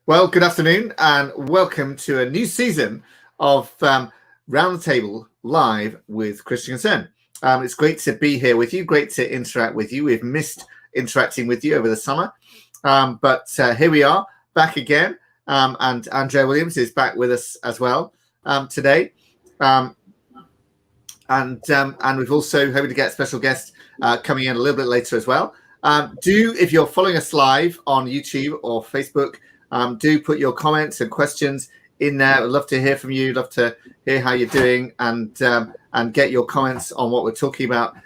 Well, good afternoon and welcome to a new season of Round the Table Live with Christian Concern. It's great to be here with you, great to interact with you. We've missed interacting with you over the summer, but here we are back again, and Andrea Williams is back with us as well today. And we've also hoping to get a special guest coming in a little bit later as well. If you're following us live on YouTube or Facebook, do put your comments and questions in there. I'd love to hear from you. Love to hear how you're doing and get your comments on what we're talking about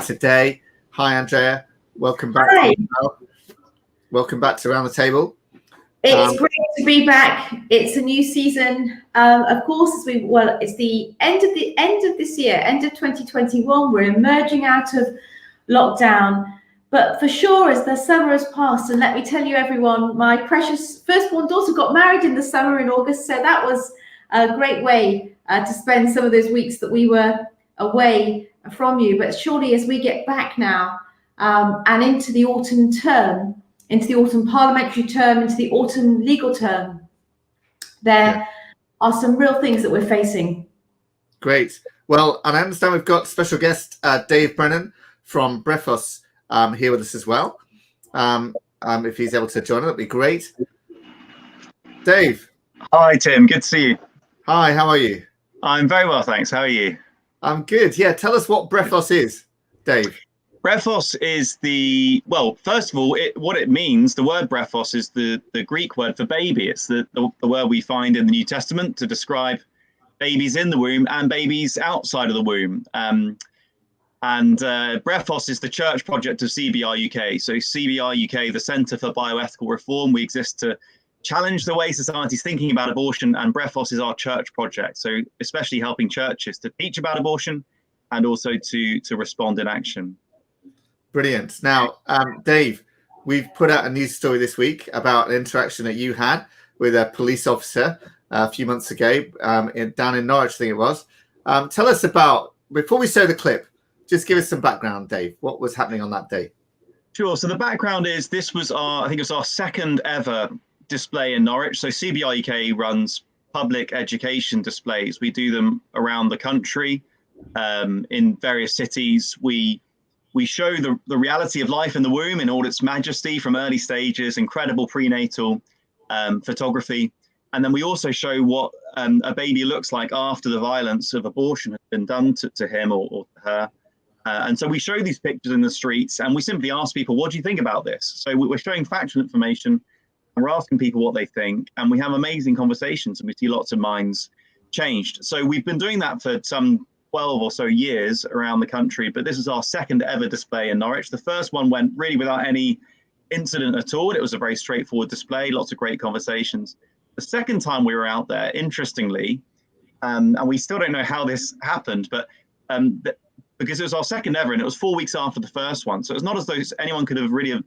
today. Hi, Andrea. Welcome back. Hi. Welcome back to Around the Table. It's great to be back. It's a new season. Of course, it's the end of this year, end of 2021. We're emerging out of lockdown. But for sure, as the summer has passed, and let me tell you, everyone, my precious firstborn daughter got married in the summer in August. So that was a great way to spend some of those weeks that we were away from you. But surely as we get back now and into the autumn term, into the autumn parliamentary term, into the autumn legal term, there are some real things that we're facing. Great. Well, and I understand we've got special guest Dave Brennan from Brephos here with us as well. If he's able to join us, that'd be great. Dave. Hi, Tim. Good to see you. Hi, how are you? I'm very well, thanks. How are you? I'm good. Yeah, tell us what Brephos is, Dave. Brephos is first of all, what it means, the word Brephos is the Greek word for baby. It's the word we find in the New Testament to describe babies in the womb and babies outside of the womb. And Brephos is the church project of CBR UK. So CBR UK, the Centre for Bioethical Reform, we exist to challenge the way society's thinking about abortion, and Brephos is our church project. So especially helping churches to teach about abortion and also to respond in action. Brilliant. Now, Dave, we've put out a news story this week about an interaction that you had with a police officer a few months ago down in Norwich, I think it was. Tell us about, before we show the clip, just give us some background, Dave. What was happening on that day? Sure. So the background is this was I think it was our second ever display in Norwich. So CBR UK runs public education displays. We do them around the country in various cities. We show the reality of life in the womb in all its majesty from early stages, incredible prenatal photography. And then we also show what a baby looks like after the violence of abortion has been done to him or her. And so we show these pictures in the streets and we simply ask people, what do you think about this? So we're showing factual information and we're asking people what they think. And we have amazing conversations and we see lots of minds changed. So we've been doing that for some 12 or so years around the country, but this is our second ever display in Norwich. The first one went really without any incident at all. It was a very straightforward display, lots of great conversations. The second time we were out there, interestingly, and we still don't know how this happened, but because it was our second ever and it was 4 weeks after the first one. So it's not as though anyone could have really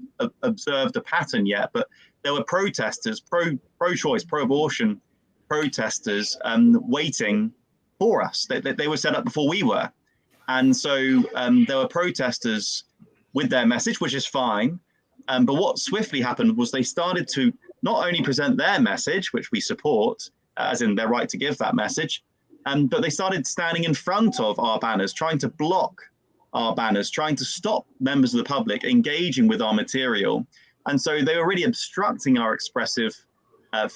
observed a pattern yet, but there were protesters, pro-choice, pro-abortion protesters waiting for us. They were set up before we were. And so there were protesters with their message, which is fine. But what swiftly happened was they started to not only present their message, which we support, as in their right to give that message, but they started standing in front of our banners, trying to block our banners, trying to stop members of the public engaging with our material. And so they were really obstructing our expressive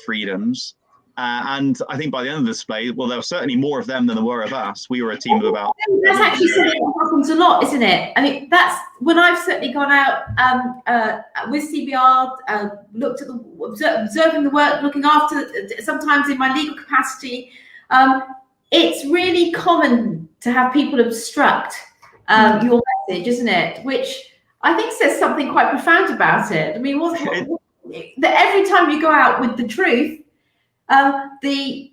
freedoms. And I think by the end of the display, well, there were certainly more of them than there were of us. We were a team of about... That's actually something that happens a lot, isn't it? I mean, that's when I've certainly gone out with CBR, looked at observing the work, looking after, sometimes in my legal capacity. It's really common to have people obstruct your message, isn't it? Which I think says something quite profound about it. I mean, that every time you go out with the truth, the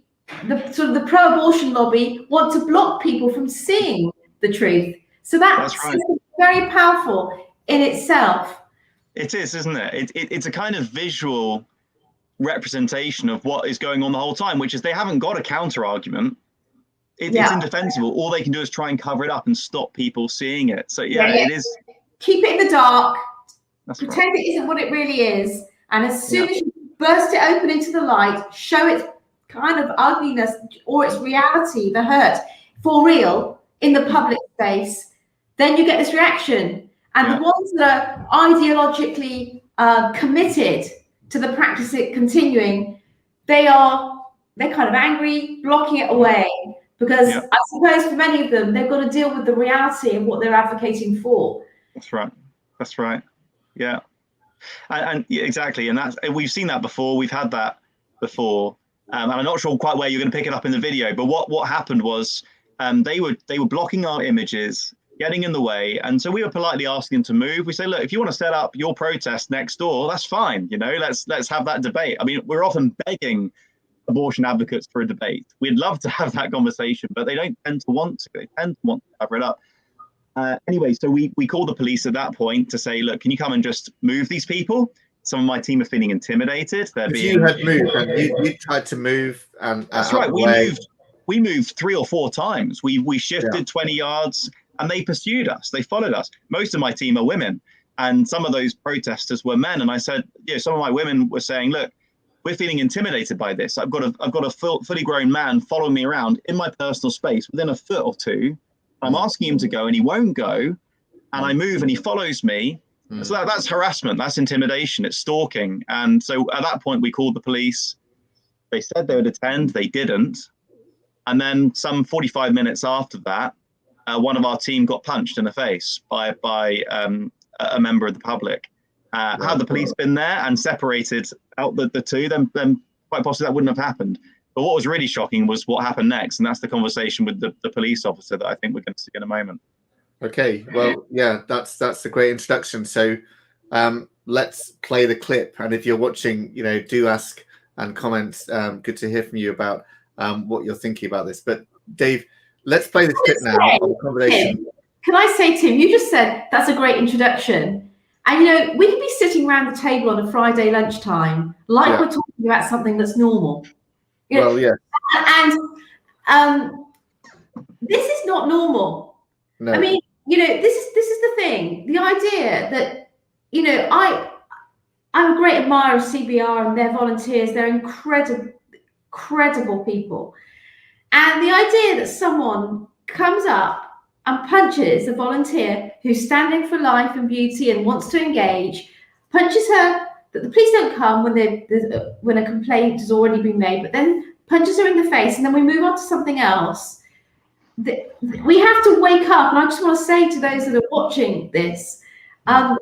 sort of the pro-abortion lobby want to block people from seeing the truth. So that's right. Very powerful in itself. It is, isn't it? It's a kind of visual representation of what is going on the whole time, which is they haven't got a counter argument. It's indefensible. All they can do is try and cover it up and stop people seeing it. So it is. Keep it in the dark. Pretend it isn't what it really is. And as soon as you burst it open into the light, show its kind of ugliness or its reality, the hurt, for real in the public space, then you get this reaction. And the ones that are ideologically committed to the practice it continuing, they're kind of angry, blocking it away, because I suppose for many of them, they've got to deal with the reality of what they're advocating for. That's right. Yeah. And exactly. And we've seen that before. We've had that before. And I'm not sure quite where you're going to pick it up in the video, but what happened was they were blocking our images, getting in the way. And so we were politely asking them to move. We say, look, if you want to set up your protest next door, that's fine. Let's have that debate. I mean, we're often begging abortion advocates for a debate. We'd love to have that conversation, but they don't tend to want to. They tend to want to cover it up. Anyway, so we called the police at that point to say, look, can you come and just move these people? Some of my team are feeling intimidated. You had moved, and you tried to move, and that's right. We moved 3 or 4 times. We shifted 20 yards, and they pursued us. They followed us. Most of my team are women, and some of those protesters were men. And I said, some of my women were saying, look, we're feeling intimidated by this. I've got a fully grown man following me around in my personal space within a foot or two. I'm asking him to go, and he won't go. And I move, and he follows me. So that's harassment. That's intimidation. It's stalking. And so at that point, we called the police. They said they would attend. They didn't. And then some 45 minutes after that, one of our team got punched in the face by a member of the public. Had the police been there and separated out the two, then quite possibly that wouldn't have happened. But what was really shocking was what happened next. And that's the conversation with the police officer that I think we're going to see in a moment. Okay, well, that's a great introduction. So let's play the clip. And if you're watching, do ask and comment. Good to hear from you about what you're thinking about this. But Dave, let's play this clip now on the conversation. Can I say, Tim, you just said that's a great introduction. And, we could be sitting around the table on a Friday lunchtime, like we're talking about something that's normal. Well, yeah. And this is not normal. No. I mean, this is the thing. The idea that, I'm a great admirer of CBR and their volunteers. They're incredible people. And the idea that someone comes up and punches a volunteer who's standing for life and beauty and wants to engage, punches her, that the police don't come when a complaint has already been made, but then punches her in the face, and then we move on to something else. We have to wake up, and I just want to say to those that are watching this, folk,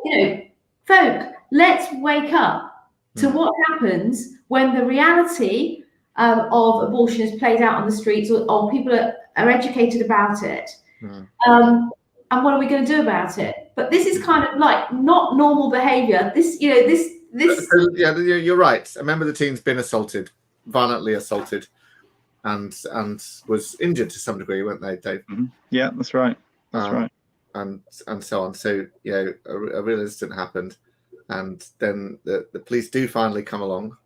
let's wake up to what happens when the reality of abortion is played out on the streets, or people are educated about it. And what are we going to do about it? But this is kind of like not normal behavior. This. Yeah, you're right. A member of the team's been violently assaulted, and was injured to some degree, weren't they, Dave? Mm-hmm. Yeah, that's right. That's right. And so on. So a real incident happened, and then the police do finally come along,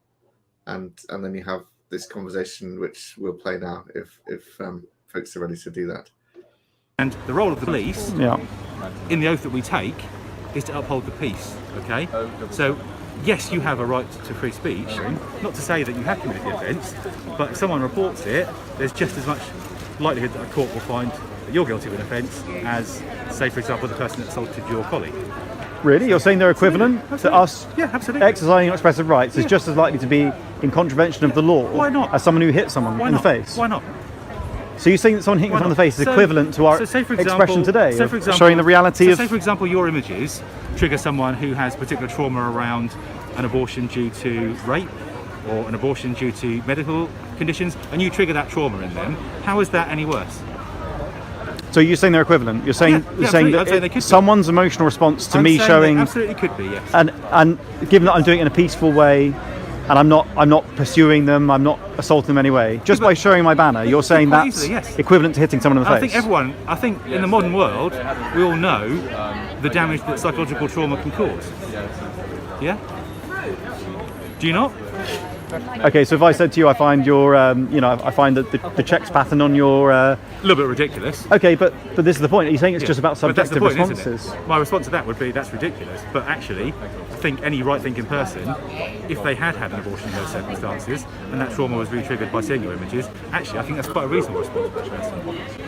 and then you have this conversation, which we'll play now if folks are ready to do that. And the role of the police, in the oath that we take, is to uphold the peace. Okay, so yes, you have a right to free speech. Not to say that you have committed the offence, but if someone reports it, there's just as much likelihood that a court will find that you're guilty of an offence as, say, for example, the person that assaulted your colleague. Really? You're saying they're equivalent to us exercising our expressive rights is just as likely to be in contravention of the law as someone who hit someone in the face? Why not? So you're saying that someone hitting someone in the face is equivalent to our expression today, showing the reality of... Say, for example, your images trigger someone who has particular trauma around an abortion due to rape or an abortion due to medical conditions, and you trigger that trauma in them. How is that any worse? So you're saying they're equivalent? You're saying that someone's emotional response to me showing... Absolutely could be, yes. And given that I'm doing it in a peaceful way, and I'm not pursuing them, I'm not assaulting them in any way, just by showing my banner, you're saying that's equivalent to hitting someone in the face? I think in the modern world, we all know the damage that psychological trauma can cause. Yeah? Do you not? Okay, so if I said to you, I find your, I find that the checks pattern on your... a little bit ridiculous. Okay, but this is the point. Are you saying it's just about subjective responses? My response to that would be, that's ridiculous. But actually, think any right-thinking person, if they had an abortion in those circumstances and that trauma was re-triggered by seeing your images, actually I think that's quite a reasonable response.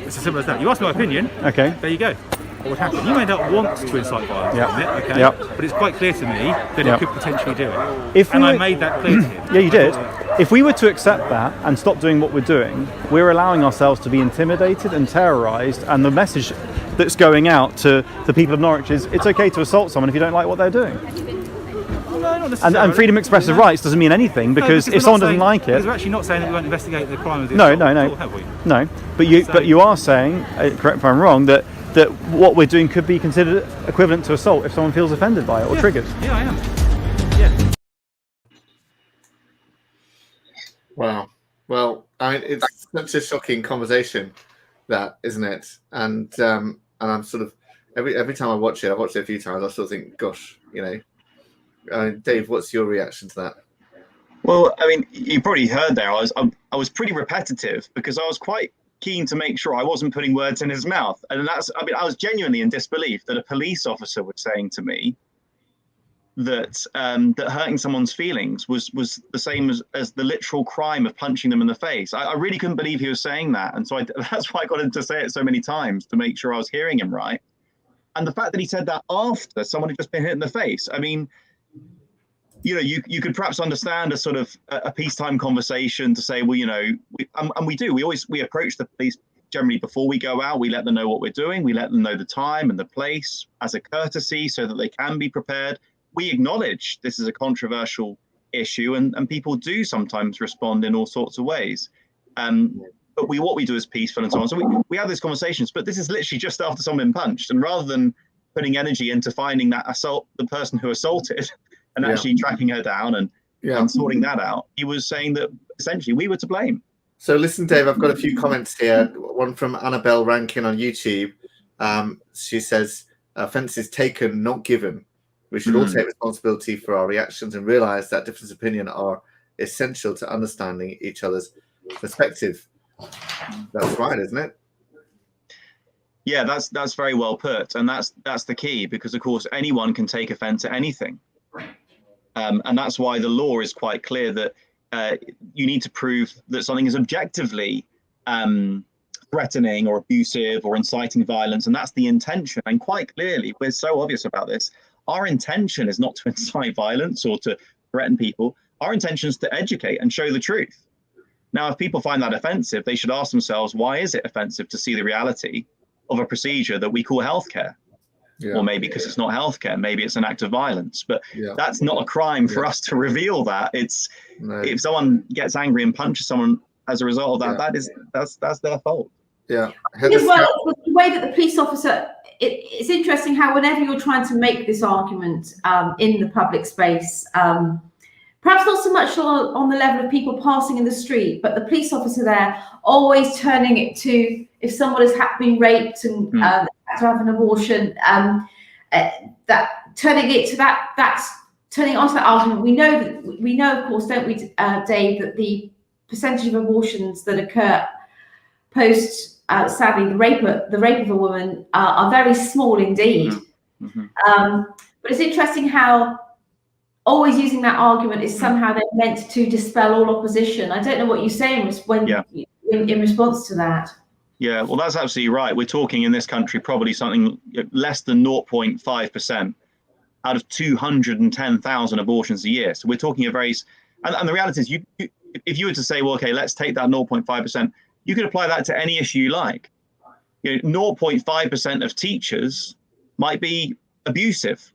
It's as simple as that. You asked my opinion. Okay. There you go. What would happen? You may not want to incite violence, okay? But it's quite clear to me that it could potentially do it. I made that clear to him. Yeah, you did. If we were to accept that and stop doing what we're doing, we're allowing ourselves to be intimidated and terrorised, and the message that's going out to the people of Norwich is it's okay to assault someone if you don't like what they're doing. And freedom of expressive rights doesn't mean anything, because if someone doesn't like it... Because we're actually not saying that we won't investigate the crime of the assault. No, have we? No, but you are saying, correct me if I'm wrong, that what we're doing could be considered equivalent to assault if someone feels offended by it or triggered. Yeah, I am. Yeah. Wow. Well, it's such a shocking conversation, that, isn't it? And I'm sort of every time I watch it, I've watched it a few times, I still think, gosh, Dave, what's your reaction to that? Well, you probably heard there. I was pretty repetitive because I was quite keen to make sure I wasn't putting words in his mouth, and I was genuinely in disbelief that a police officer was saying to me that that hurting someone's feelings was the same as the literal crime of punching them in the face. I really couldn't believe he was saying that, and so that's why I got him to say it so many times to make sure I was hearing him right. And the fact that he said that after someone had just been hit in the face, you could perhaps understand a sort of a peacetime conversation to say, well, we approach the police generally before we go out. We let them know what we're doing. We let them know the time and the place as a courtesy so that they can be prepared. We acknowledge this is a controversial issue, and people do sometimes respond in all sorts of ways. But what we do is peaceful and so on. So we have these conversations, but this is literally just after someone been punched. And rather than putting energy into finding the person who assaulted, and actually tracking her down and sorting that out, he was saying that essentially we were to blame. So listen, Dave, I've got a few comments here. One from Annabelle Rankin on YouTube. She says, offences taken, not given. We should all take responsibility for our reactions and realise that difference of opinion are essential to understanding each other's perspective. That's right, isn't it? Yeah, that's very well put. And that's the key, because, of course, anyone can take offence at anything. And that's why the law is quite clear that you need to prove that something is objectively threatening or abusive or inciting violence, and that's the intention. And quite clearly, we're so obvious about this. Our intention is not to incite violence or to threaten people. Our intention is to educate and show the truth. Now, if people find that offensive, they should ask themselves, why is it offensive to see the reality of a procedure that we call healthcare? Or maybe because it's not healthcare, maybe it's an act of violence. But that's not a crime for us to reveal that. If someone gets angry and punches someone as a result of that, that's their fault. Yeah. Well, the way that the police officer, it's interesting how whenever you're trying to make this argument in the public space, perhaps not so much on the level of people passing in the street, but the police officer there always turning it to if someone has been raped and had to have an abortion, that turning it to that's turning onto that argument. We know, of course, don't we, Dave, that the percentage of abortions that occur post, sadly, the rape of a woman are very small indeed. But it's interesting how always using that argument is somehow they're meant to dispel all opposition. I don't know what you say in response to that. Yeah, well, that's absolutely right. We're talking in this country probably something less than 0.5% out of 210,000 abortions a year. So we're talking and the reality is, if you were to say, well, okay, let's take that 0.5%, you could apply that to any issue you like. 0.5% of teachers might be abusive.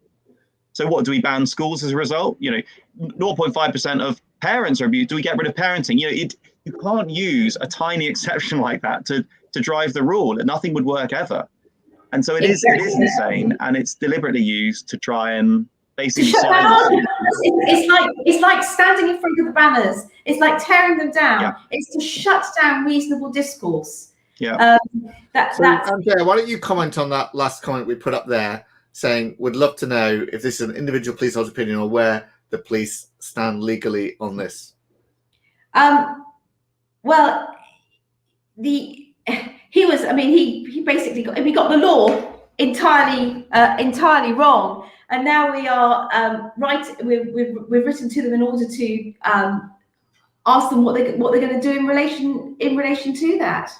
So what, do we ban schools as a result? 0.5% of parents are abused. Do we get rid of parenting? You can't use a tiny exception like that to drive the rule. Nothing would work ever. And so it is insane, and it's deliberately used to try and basically silence. It's like standing in front of the banners. It's like tearing them down. Yeah. It's to shut down reasonable discourse. Yeah. Andrea, why don't you comment on that last comment we put up there, saying would love to know if this is an individual police officer's opinion or where the police stand legally on this. Well, he basically got the law entirely wrong. and now we are we've written to them in order to ask them what they're going to do in relation to that.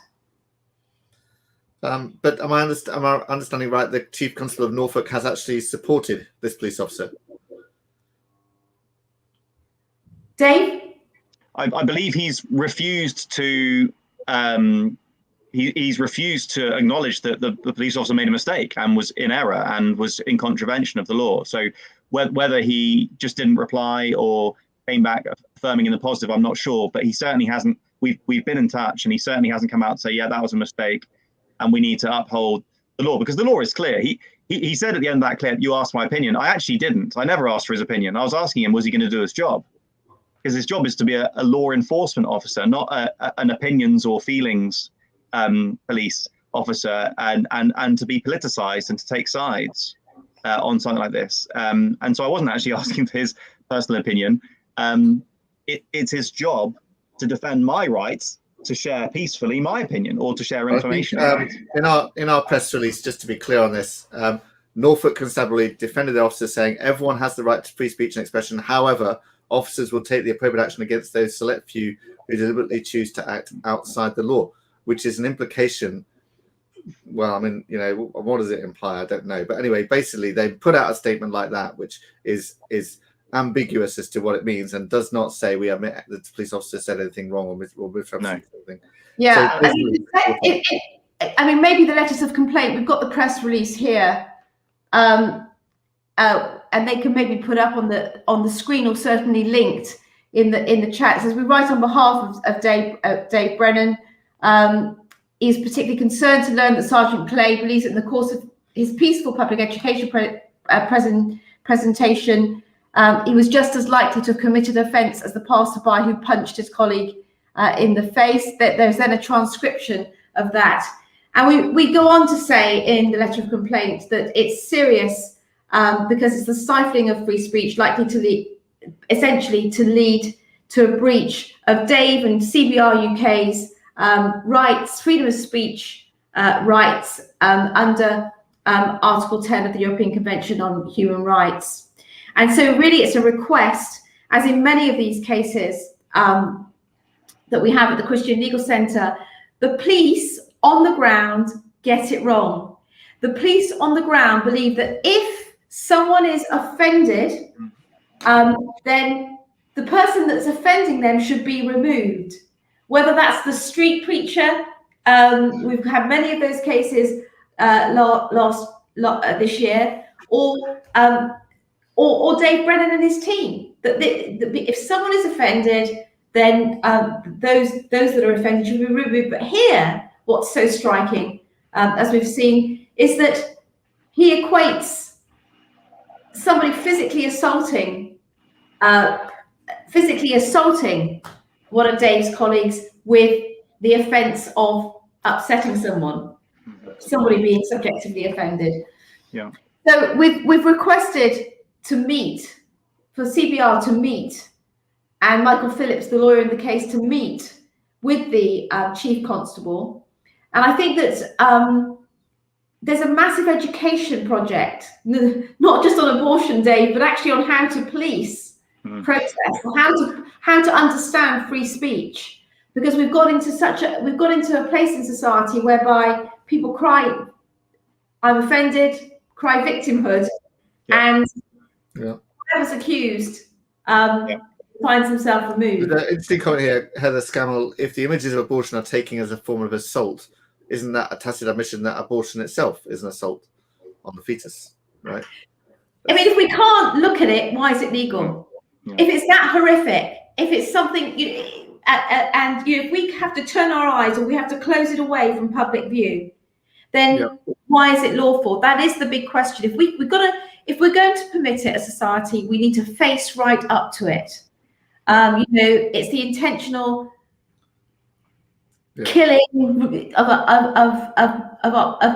But am I understanding right? The Chief Constable of Norfolk has actually supported this police officer. Dave? I believe he's refused to he's refused to acknowledge that the police officer made a mistake and was in error and was in contravention of the law. So whether he just didn't reply or came back affirming in the positive, I'm not sure. But he certainly hasn't. We've been in touch, and he certainly hasn't come out to say, yeah, that was a mistake, and we need to uphold the law, because the law is clear. He said at the end of that clip, you asked my opinion. I actually didn't. I never asked for his opinion. I was asking him, was he going to do his job? Because his job is to be a law enforcement officer, not an opinions or feelings police officer, and to be politicized and to take sides on something like this. And so I wasn't actually asking for his personal opinion. It's his job to defend my rights to share peacefully my opinion or to share information. In our press release, just to be clear on this, Norfolk Constabulary defended the officer, saying everyone has the right to free speech and expression. However, officers will take the appropriate action against those select few who deliberately choose to act outside the law, which is an implication. Well, I mean, what does it imply? I don't know. But anyway, basically, they put out a statement like that, which is ambiguous as to what it means and does not say we admit that the police officer said anything wrong or misrepresented something. Yeah, so I mean, maybe the letters of complaint. We've got the press release here, and they can maybe put up on the screen or certainly linked in the chat. It says, we write on behalf of Dave Brennan. He is particularly concerned to learn that Sergeant Clay believes that in the course of his peaceful public education presentation, he was just as likely to have committed offence as the passerby who punched his colleague in the face. That there's then a transcription of that. And we go on to say in the letter of complaint that it's serious because it's the stifling of free speech likely to essentially lead to a breach of Dave and CBR UK's rights, freedom of speech rights under Article 10 of the European Convention on Human Rights. And so really it's a request, as in many of these cases that we have at the Christian Legal Centre, the police on the ground get it wrong. The police on the ground believe that if someone is offended, then the person that's offending them should be removed. Whether that's the street preacher, we've had many of those cases this year, or Dave Brennan and his team. That if someone is offended, then those that are offended should be removed. But here, what's so striking, as we've seen, is that he equates somebody physically assaulting one of Dave's colleagues with the offence of upsetting somebody being subjectively offended. Yeah. So we've requested to meet, for CBR to meet, and Michael Phillips, the lawyer in the case, to meet with the Chief Constable. And I think that there's a massive education project, not just on abortion, Dave, but actually on how to police protest, or how to understand free speech, because we've got into a place in society whereby people cry, I'm offended, cry victimhood, and whoever's accused finds himself removed. Interesting comment here, Heather Scammell. If the images of abortion are taken as a form of assault, isn't that a tacit admission that abortion itself is an assault on the fetus, right? I mean, if we can't look at it, why is it legal? Yeah. If it's that horrific, if it's something, if we have to turn our eyes or we have to close it away from public view, then why is it lawful? That is the big question. If we're going to permit it as a society, we need to face right up to it. It's the intentional killing of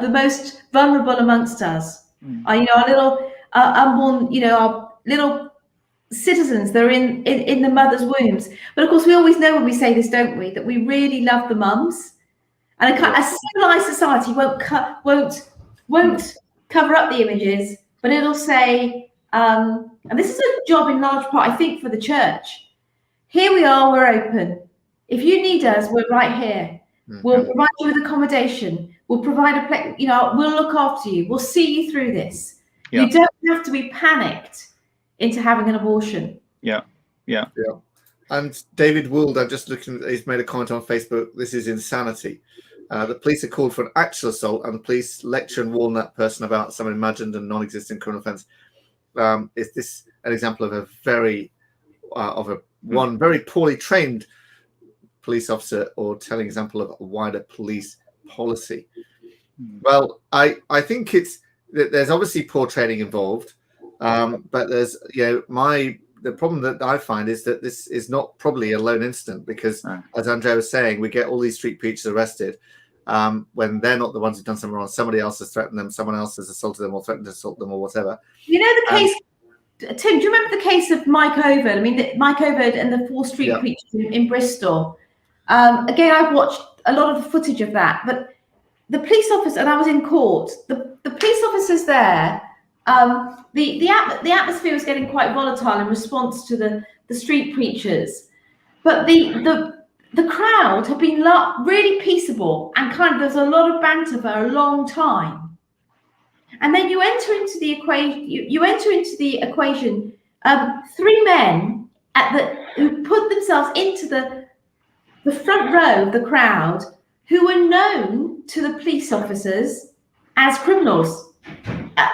the most vulnerable amongst us. Our little unborn, our little citizens that are in the mother's wombs. But of course, we always know when we say this, don't we, that we really love the mums. And a civilized society won't cover up the images, but it'll say And this is a job in large part, I think, for the church. Here we are, we're open. If you need us, we're right here. We'll provide you with accommodation. We'll provide a place, we'll look after you. We'll see you through this. Yeah. You don't have to be panicked into having an abortion. Yeah. And David Would, I'm just looking, he's made a comment on Facebook. This is insanity. The police are called for an actual assault, and the police lecture and warn that person about some imagined and non-existent criminal offence. Is this an example of very poorly trained police officer, or telling example of a wider police policy? Well, I think there's obviously poor training involved, but there's the problem that I find is that this is not probably a lone incident, because as Andrea was saying, we get all these street preachers arrested when they're not the ones who've done something wrong. Somebody else has threatened them, someone else has assaulted them or threatened to assault them or whatever. You know the case, Tim, do you remember the case of Mike Overd? I mean, Mike Overd and the 4 street preachers in Bristol. Again, I've watched a lot of the footage of that, but the police officer, and I was in court, the police officers there, the atmosphere was getting quite volatile in response to the street preachers, but the crowd had been really peaceable, and kind of there's a lot of banter for a long time, and then you enter into the equation. 3 men who put themselves into the front row of the crowd, who were known to the police officers as criminals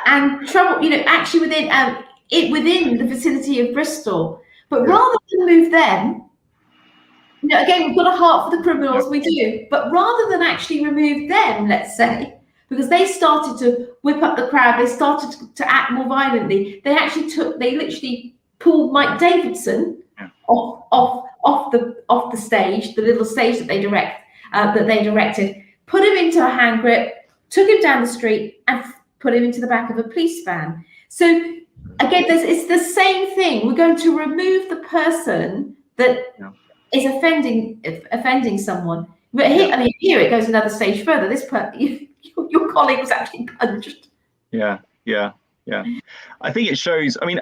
and trouble, actually within the vicinity of Bristol. But rather than move them, again, we've got a heart for the criminals, we do, but rather than actually remove them, let's say, because they started to whip up the crowd, they started to act more violently, they literally pulled Mike Davidson off the stage, the little stage that they directed, put him into a hand grip, took him down the street, and put him into the back of a police van. So again, it's the same thing. We're going to remove the person that is offending someone. But here it goes another stage further. Your colleague was actually punched. Yeah. I think it shows. I mean,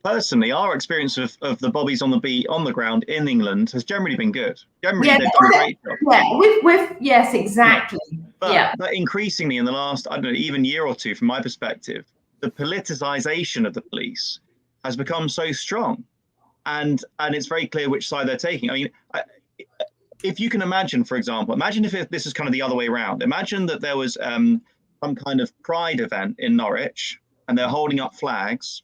personally, our experience of the bobbies on the beat on the ground in England has generally been good. Generally, they've done a great job. Yeah, yes, exactly. But increasingly in the last, I don't know, even year or two, from my perspective, the politicization of the police has become so strong, and it's very clear which side they're taking. I mean, if you can imagine, for example, if this is kind of the other way around. Imagine that there was some kind of pride event in Norwich, and they're holding up flags.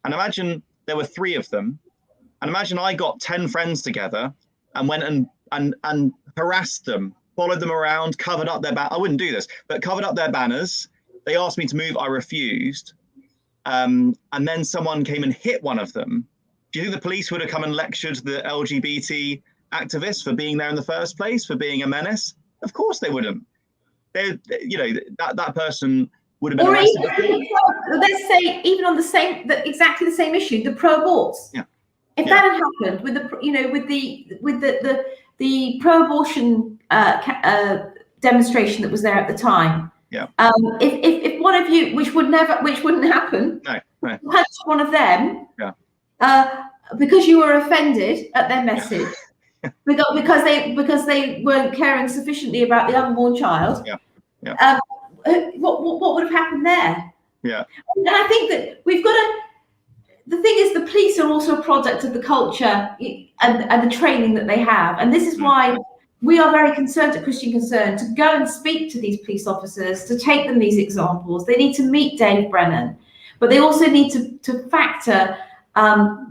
And imagine there were 3 of them. And imagine I got 10 friends together and went and harassed them, followed them around, covered up their I wouldn't do this, but covered up their banners. They asked me to move, I refused. And then someone came and hit one of them. Do you think the police would have come and lectured the LGBT activists for being there in the first place, for being a menace? Of course they wouldn't. That person would have been arrested. Let's say even on exactly the same issue, the pro-aborts. Yeah. If that had happened with the pro-abortion demonstration that was there at the time. Yeah. If one of you, which wouldn't happen, punched one of them. Yeah. Because you were offended at their message. Because they weren't caring sufficiently about the unborn child. Yeah. What would have happened there? Yeah. And I think that we've got to. The thing is, the police are also a product of the culture and the training that they have, and this is why we are very concerned at Christian Concern to go and speak to these police officers, to take them these examples. They need to meet Dave Brennan, but they also need to factor to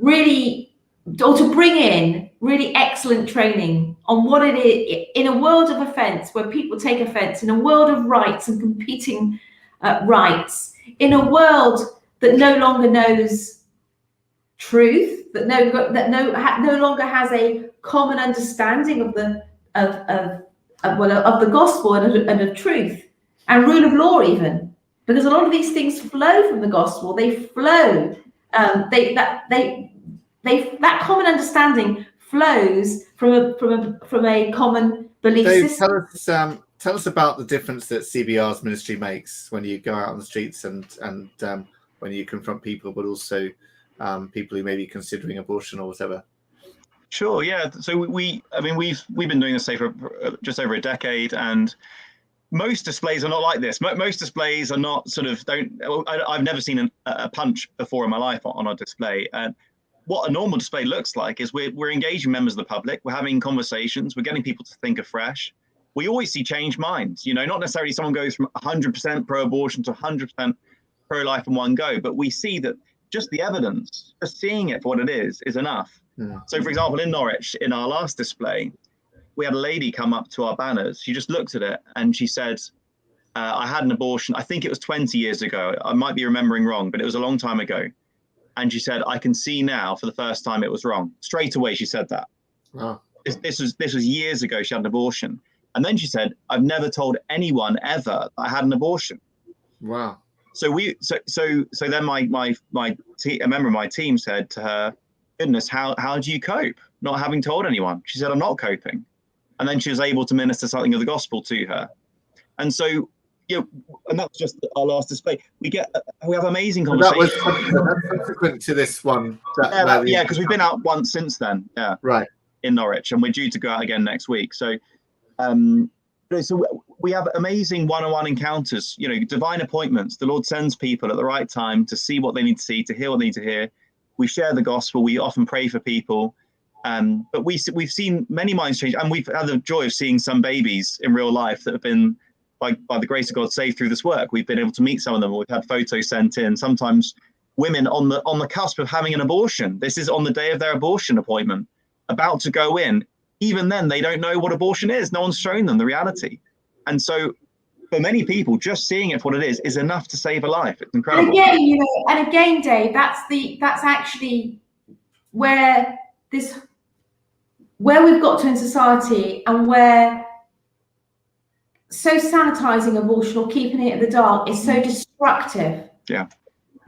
bring in really excellent training on what it is in a world of offence, where people take offence, in a world of rights and competing rights, in a world that no longer knows truth, that no longer has a common understanding of the gospel and of truth and rule of law, even, because a lot of these things flow from the gospel. They flow. That common understanding flows from a common belief system. Tell us about the difference that CBR's ministry makes when you go out on the streets and when you confront people, but also people who may be considering abortion or whatever? Sure, yeah. So we've been doing this, say, for just over a decade, and most displays are not like this. Most displays are not I've never seen a punch before in my life on a display. And what a normal display looks like is we're engaging members of the public, we're having conversations, we're getting people to think afresh. We always see changed minds, not necessarily someone goes from 100% pro-abortion to 100% pro-life in one go, but we see that just the evidence, just seeing it for what it is enough. Yeah. So, for example, in Norwich, in our last display, we had a lady come up to our banners. She just looked at it and she said, I had an abortion. I think it was 20 years ago. I might be remembering wrong, but it was a long time ago. And she said, I can see now for the first time it was wrong. Straight away, she said that. Wow. This was years ago. She had an abortion. And then she said, I've never told anyone ever that I had an abortion. Wow. So then a member of my team said to her, goodness, how do you cope not having told anyone? She said, I'm not coping. And then she was able to minister something of the gospel to her. And so, and that's just our last display. We have amazing conversations. That's subsequent to this one. Yeah, because we've been out once since then. Yeah, right. In Norwich, and we're due to go out again next week. So, so we have amazing one-on-one encounters. Divine appointments. The Lord sends people at the right time to see what they need to see, to hear what they need to hear. We share the gospel. We often pray for people. But we've seen many minds change, and we've had the joy of seeing some babies in real life that have been, by the grace of God, saved through this work. We've been able to meet some of them. We've had photos sent in. Sometimes women on the cusp of having an abortion. This is on the day of their abortion appointment, about to go in. Even then, they don't know what abortion is. No one's shown them the reality. And so, for many people, just seeing it for what it is enough to save a life. It's incredible. And again, Dave, that's actually where we've got to in society, and where so sanitizing abortion or keeping it in the dark is so destructive. Yeah.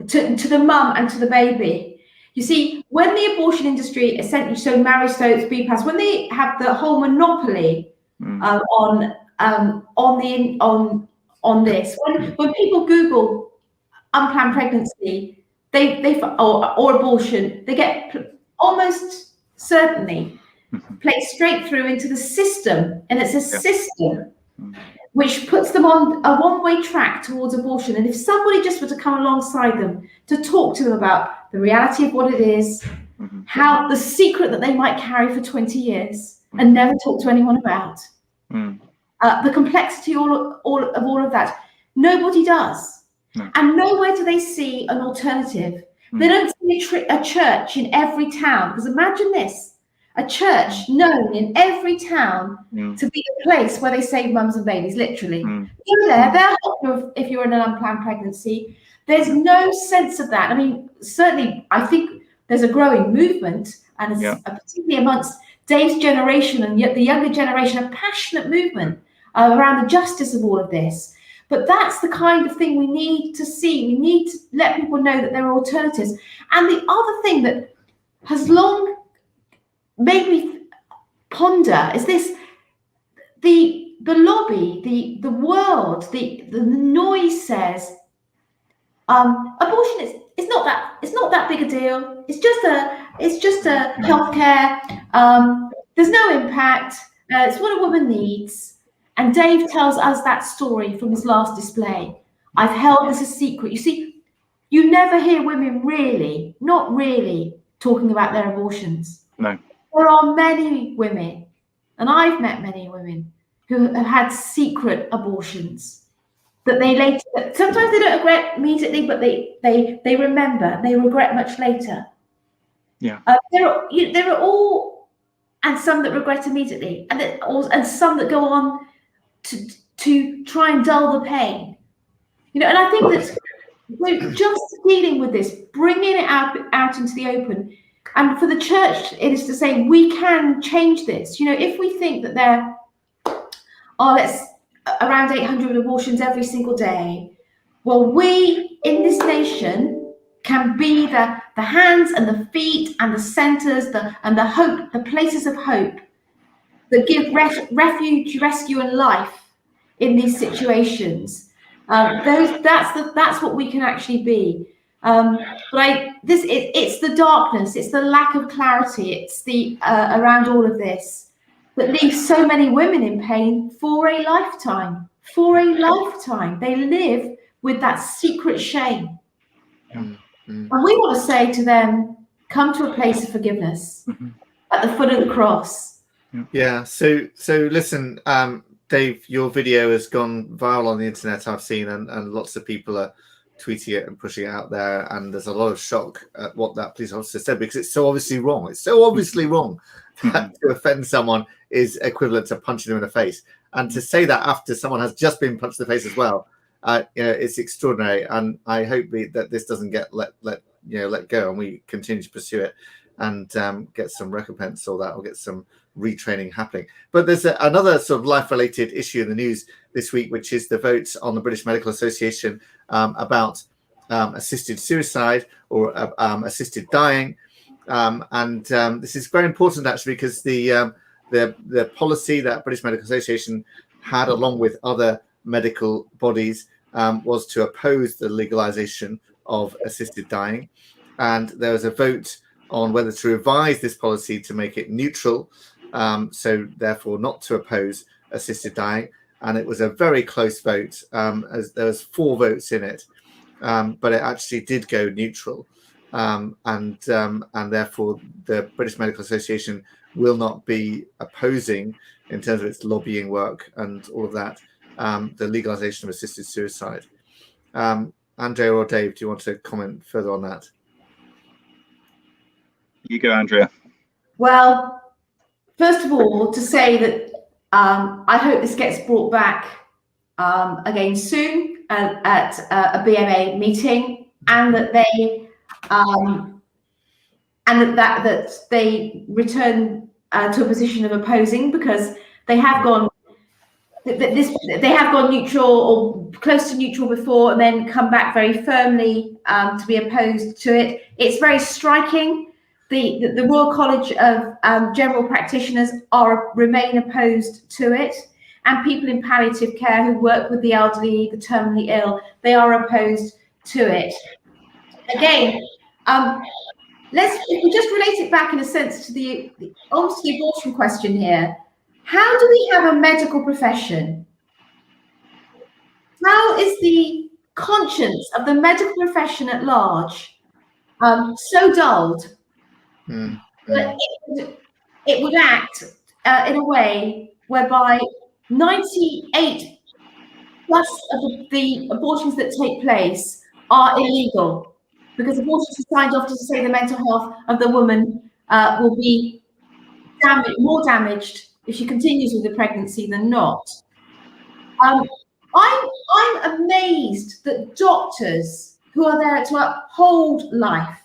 To the mum and to the baby. You see, when the abortion industry essentially, so Mary Stopes, BPAS, when they have the whole monopoly on this, when people Google unplanned pregnancy, or abortion, they get almost certainly placed straight through into the system, and it's a system which puts them on a one-way track towards abortion. And if somebody just were to come alongside them to talk to them about the reality of what it is, how the secret that they might carry for 20 years and never talk to anyone about, the complexity of all of that, nobody does. No. And nowhere do they see an alternative. They don't see a church in every town, because imagine this. A church known in every town to be a place where they save mums and babies, literally. You're there, they'll help you if you're in an unplanned pregnancy. There's no sense of that. I mean, certainly, I think there's a growing movement, and particularly amongst Dave's generation and yet the younger generation, a passionate movement around the justice of all of this. But that's the kind of thing we need to see. We need to let people know that there are alternatives. And the other thing that has long made me ponder is this: the lobby, the world, the noise says abortion is not that big a deal. It's just a healthcare. There's no impact. It's what a woman needs. And Dave tells us that story from his last display. I've held this a secret. You see, you never hear women not really talking about their abortions. No. There are many women, and I've met many women who have had secret abortions that they later, sometimes they don't regret immediately, but they remember, they regret much later. Yeah. There are all, and some that regret immediately, and some that go on to try and dull the pain. And I think that we're just dealing with this, bringing it out into the open. And for the church, it is to say we can change this. If we think that there are around 800 abortions every single day, well, we in this nation can be the hands and the feet and the centres and the hope, the places of hope that give refuge, rescue, and life in these situations. That's what we can actually be. But it's the darkness, it's the lack of clarity, it's the around all of this that leaves so many women in pain for a lifetime. For a lifetime, they live with that secret shame. And we want to say to them, come to a place of forgiveness at the foot of the cross. Yeah. So listen, Dave, your video has gone viral on the internet, I've seen, and lots of people are tweeting it and pushing it out there. And there's a lot of shock at what that police officer said, because it's so obviously wrong. It's so obviously wrong that to offend someone is equivalent to punching them in the face. And to say that after someone has just been punched in the face as well, it's extraordinary. And I hope that this doesn't get let go, and we continue to pursue it and get some recompense or get some retraining happening. But there's another sort of life-related issue in the news this week, which is the vote on the British Medical Association about assisted suicide or assisted dying. And this is very important, actually, because the policy that British Medical Association had, along with other medical bodies, was to oppose the legalization of assisted dying. And there was a vote on whether to revise this policy to make it neutral, so therefore not to oppose assisted dying. And it was a very close vote, as there was 4 votes in it, but it actually did go neutral. And therefore the British Medical Association will not be opposing, in terms of its lobbying work and all of that, the legalization of assisted suicide. Andrea or Dave, do you want to comment further on that? You go, Andrea. Well, first of all, to say that I hope this gets brought back again soon at a BMA meeting, and that they that they return to a position of opposing, because they have gone neutral or close to neutral before, and then come back very firmly to be opposed to it. It's very striking. The Royal College of General Practitioners remain opposed to it, and people in palliative care who work with the elderly, the terminally ill, they are opposed to it. Again, if we just relate it back in a sense to the abortion question here. How do we have a medical profession? How is the conscience of the medical profession at large so dulled that it would act in a way whereby 98+ of the abortions that take place are illegal, because abortions are signed off to say the mental health of the woman will be more damaged if she continues with the pregnancy than not. I'm amazed that doctors who are there to uphold life,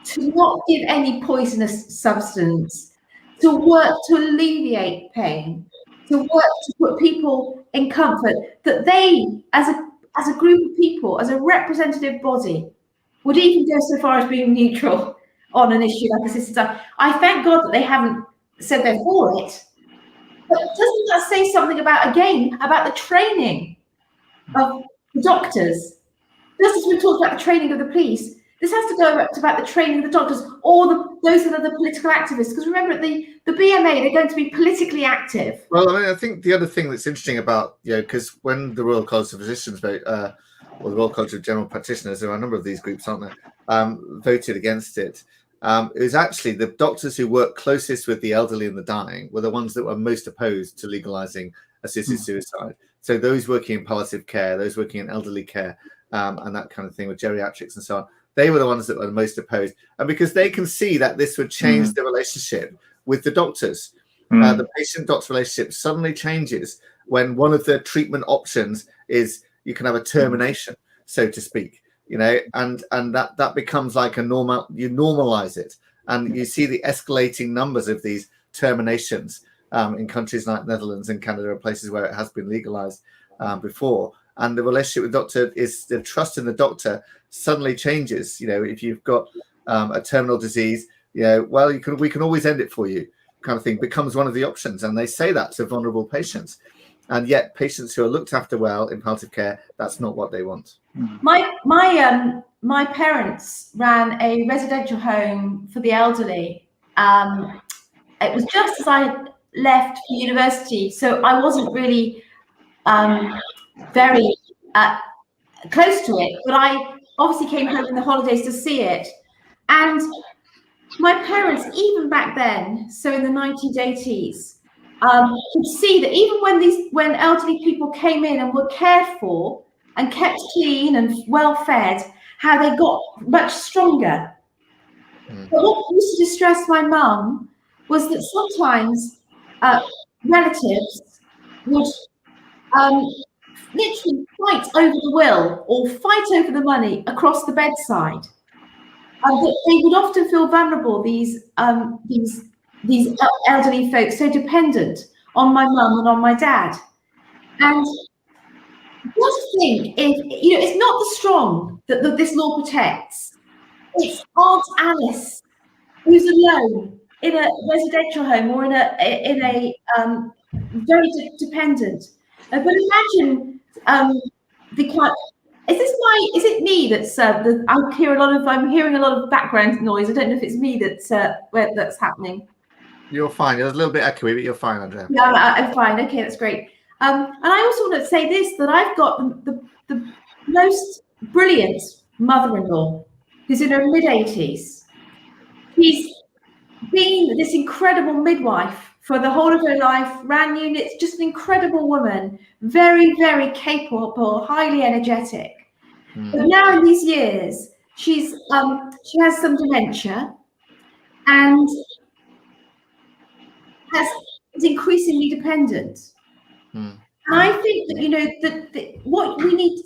to not give any poisonous substance, to work to alleviate pain, to work to put people in comfort, that they, as a group of people, as a representative body, would even go so far as being neutral on an issue like assisted dying. I thank God that they haven't said they're for it. But doesn't that say something about the training of the doctors? Just as we talked about the training of the police, this has to go about the training of the doctors, or those that are the political activists. Because remember, at the BMA, they're going to be politically active. Well, I mean, I think the other thing that's interesting about, because when the Royal College of Physicians vote, or the Royal College of General Practitioners, there are a number of these groups, aren't there, voted against it. It was actually the doctors who worked closest with the elderly and the dying were the ones that were most opposed to legalizing assisted suicide. So those working in palliative care, those working in elderly care, and that kind of thing with geriatrics and so on, they were the ones that were the most opposed. And because they can see that this would change the relationship with the doctors. The patient-doctor relationship suddenly changes when one of the treatment options is you can have a termination, so to speak. And that becomes like a normal. You normalize it, and you see the escalating numbers of these terminations in countries like Netherlands and Canada, and places where it has been legalized before. And the relationship with the doctor is the trust in the doctor suddenly changes. If you've got a terminal disease, well, we can always end it for you, kind of thing, becomes one of the options. And they say that to vulnerable patients. And yet patients who are looked after well in palliative care, that's not what they want. My my parents ran a residential home for the elderly. It was just as I left for university, so I wasn't really very close to it, but I obviously came home in the holidays to see it. And my parents, even back then, so in the 1980s, could see that even when elderly people came in and were cared for and kept clean and well fed, how they got much stronger. But what used to distress my mum was that sometimes relatives would literally fight over the will or fight over the money across the bedside. That they would often feel vulnerable, these elderly folks, so dependent on my mum and on my dad. And just think, if it's not the strong that this law protects. It's Aunt Alice who's alone in a residential home or in a very dependent. But imagine the kind. Is it me that's I'm hearing a lot of background noise. I don't know if it's me that's happening. You're fine. There's a little bit echoey, but you're fine, Andrea. No, I'm fine. Okay, that's great. And I also want to say this, that I've got the most brilliant mother-in-law who's in her mid-80s. She's been this incredible midwife for the whole of her life, ran units, just an incredible woman, very, very capable, highly energetic. But now in these years, she has some dementia and is increasingly dependent. And I think that what we need,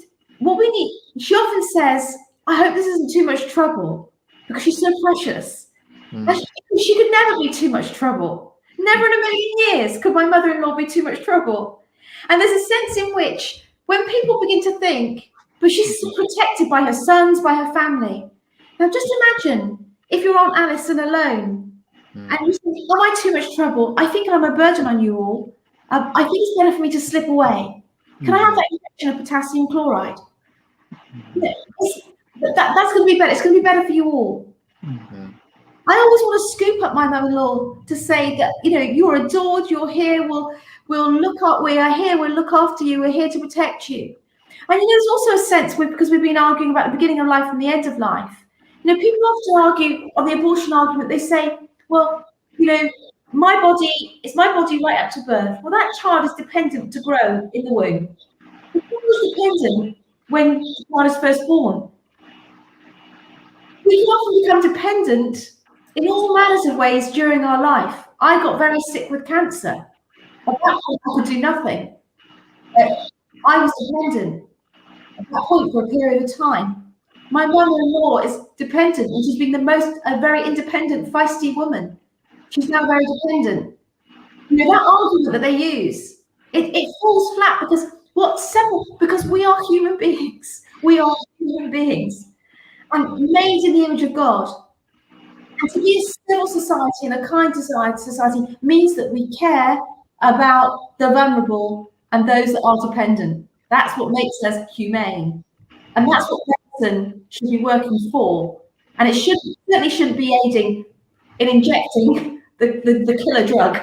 she often says, I hope this isn't too much trouble, because she's so precious. She could never be too much trouble. Never in a million years could my mother-in-law be too much trouble. And there's a sense in which when people begin to think, but she's so protected by her sons, by her family. Now just imagine if you're Aunt Alice and alone, and you think, am I too much trouble? I think I'm a burden on you all. I think it's better for me to slip away. Can I have that injection of potassium chloride? That's going to be better. It's going to be better for you all. I always want to scoop up my mother-in-law to say that, you're adored, you're here, we'll look after you, we're here to protect you. And there's also a sense, because we've been arguing about the beginning of life and the end of life. People often argue on the abortion argument. They say, well, my body, it's my body right up to birth. Well, that child is dependent to grow in the womb. The child is dependent when the child is first born. We can often become dependent in all manners of ways during our life. I got very sick with cancer. At that point, I could do nothing. I was dependent at that point for a period of time. My mother-in-law is dependent, and she's been a very independent, feisty woman. She's now very dependent. That argument that they use, it falls flat because we are human beings. We are human beings, and made in the image of God. And to be a civil society and a kind society means that we care about the vulnerable and those that are dependent. That's what makes us humane. And that's what medicine should be working for. And it certainly shouldn't be aiding in injecting the killer drug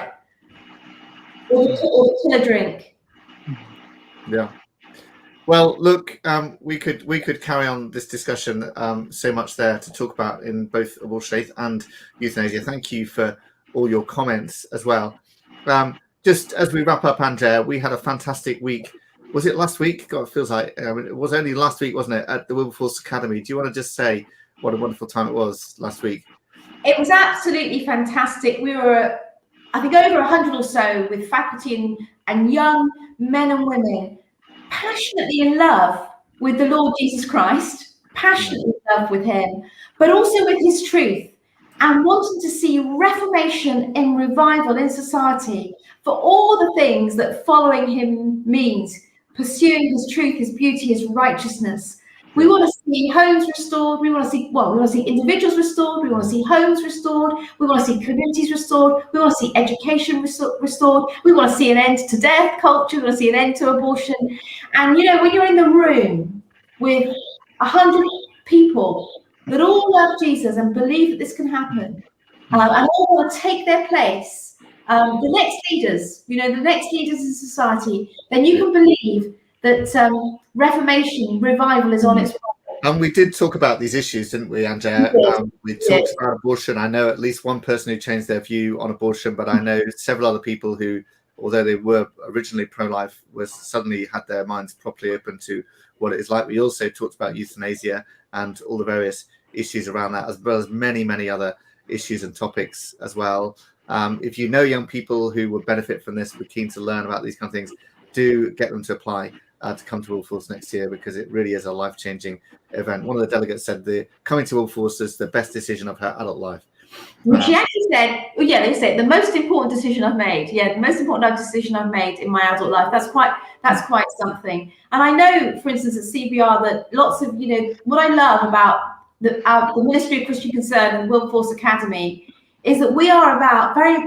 or the killer drink. Yeah. Well, look, we could carry on this discussion. So much there to talk about in both abortion faith and euthanasia. Thank you for all your comments as well. Just as we wrap up, Andrea, we had a fantastic week. Was it last week? God, it feels like it was only last week, wasn't it, at the Wilberforce Academy? Do you want to just say what a wonderful time it was last week? It was absolutely fantastic. We were, I think, over 100 or so with faculty and young men and women passionately in love with the Lord Jesus Christ, passionately in love with him, but also with his truth, and wanting to see reformation and revival in society for all the things that following him means, pursuing his truth, his beauty, his righteousness. We want to see homes restored. We want to see individuals restored. We want to see homes restored. We want to see communities restored. We want to see education restored. We want to see an end to death culture. We want to see an end to abortion. And when you're in the room with 100 people that all love Jesus and believe that this can happen, and all want to take their place, the next leaders, the next leaders in society, then you can believe that Reformation revival is on its way. And we did talk about these issues, didn't we, Andrea? We talked about abortion. I know at least one person who changed their view on abortion, but I know several other people who, although they were originally pro-life, suddenly had their minds properly open to what it is like. We also talked about euthanasia and all the various issues around that, as well as many, many other issues and topics as well. If you know young people who would benefit from this, we're keen to learn about these kind of things, do get them to apply to come to Wilberforce next year, because it really is a life-changing event. One of the delegates said the coming to Wilberforce is the best decision of her adult life. Which she actually said, they said the most important decision I've made. Yeah, the most important decision I've made in my adult life. That's quite something. And I know, for instance, at CBR, that lots of, what I love about the Ministry of Christian Concern and Wilberforce Academy is that we are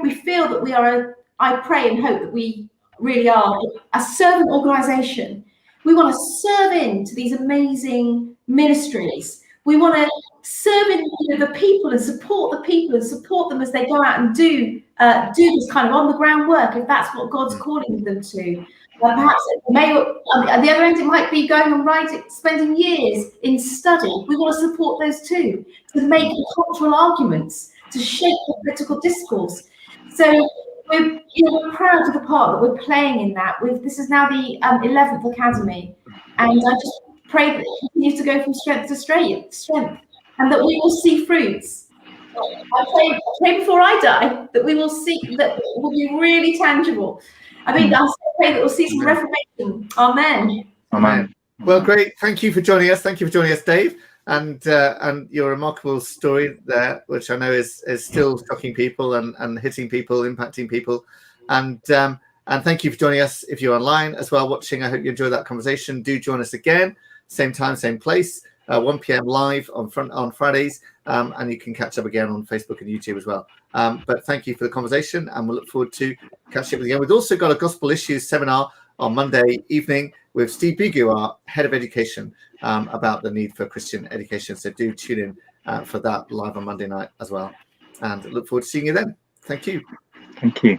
we feel that we are, I pray and hope that we really are a servant organisation. We want to serve into these amazing ministries. We want to serve in the people and support the people and support them as they go out and do this kind of on the ground work, if that's what God's calling them to. Perhaps at the other end, it might be going and spending years in study. We want to support those too, to make cultural arguments, to shape the political discourse. So we're proud of the part that we're playing in that. This is now the 11th Academy, and I just pray that it continues to go from strength to strength, and that we will see fruits. I pray before I die that we will see that it will be really tangible. I pray that we'll see some reformation. Amen. Amen. Well, great. Thank you for joining us. Thank you for joining us, Dave, and your remarkable story there, which I know is still shocking people and hitting people, impacting people. And thank you for joining us. If you're online as well watching, I hope you enjoyed that conversation. Do join us again, same time, same place, 1 p.m. live on Fridays, and you can catch up again on Facebook and YouTube as well. But thank you for the conversation, and we'll look forward to catching up with you. We've also got a Gospel Issues seminar on Monday evening with Steve Bigu, our Head of Education, about the need for Christian education. So do tune in for that live on Monday night as well. And look forward to seeing you then. Thank you. Thank you.